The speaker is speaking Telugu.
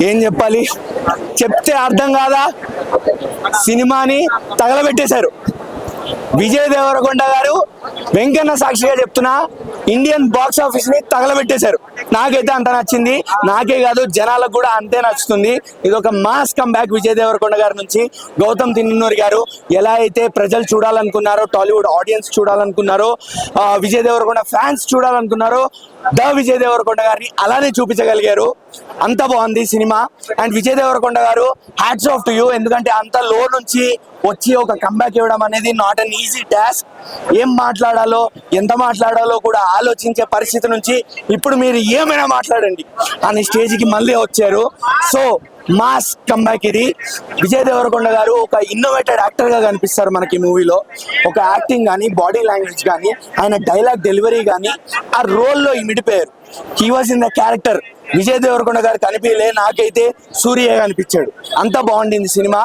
ఏం చెప్పాలి, చెప్తే అర్థం కాదా, సినిమాని తగలబెట్టేశారు. విజయ్ దేవరకొండ గారు వెంకన్న సాక్షిగా చెప్తున్నా, ఇండియన్ బాక్స్ ఆఫీస్ ని తగలబెట్టేశారు. నాకైతే అంత నచ్చింది, నాకే కాదు జనాలకు కూడా అంతే నచ్చుతుంది. ఇది ఒక మాస్ కంబ్యాక్ విజయ్ దేవరకొండ గారి నుంచి. గౌతమ్ తిన్ననూరి గారు ఎలా అయితే ప్రజలు చూడాలనుకున్నారో, టాలీవుడ్ ఆడియన్స్ చూడాలనుకున్నారో, విజయ్ దేవరకొండ ఫ్యాన్స్ చూడాలనుకున్నారో, విజయ్ దేవరకొండ గారిని అలానే చూపించగలిగారు. అంత బాగుంది సినిమా. అండ్ విజయ్ దేవరకొండ గారు హ్యాట్స్ ఆఫ్ టు యూ, ఎందుకంటే అంత లో నుంచి వచ్చి ఒక కంబ్యాక్ ఇవ్వడం అనేది నాట్ అన్ ఈజీ టాస్క్. ఏం మాట్లాడాలో, ఎంత మాట్లాడాలో కూడా ఆలోచించే పరిస్థితి నుంచి ఇప్పుడు మీరు ఏమైనా మాట్లాడండి అని స్టేజ్కి మళ్ళీ వచ్చారు. సో మాస్ కంబ్యాక్ ఇది. విజయ్ దేవరకొండ గారు ఒక ఇన్నోవేటెడ్ యాక్టర్ గా కనిపిస్తారు మనకి మూవీలో. ఒక యాక్టింగ్ కానీ, బాడీ లాంగ్వేజ్ కానీ, ఆయన డైలాగ్ డెలివరీ కానీ, ఆ రోల్లో ఇమిడిపోయారు. He was in the character. Vijay Deverakonda గారు కనిపించలే, నాకైతే సూర్య కనిపించాడు. అంత బాగుండింది సినిమా.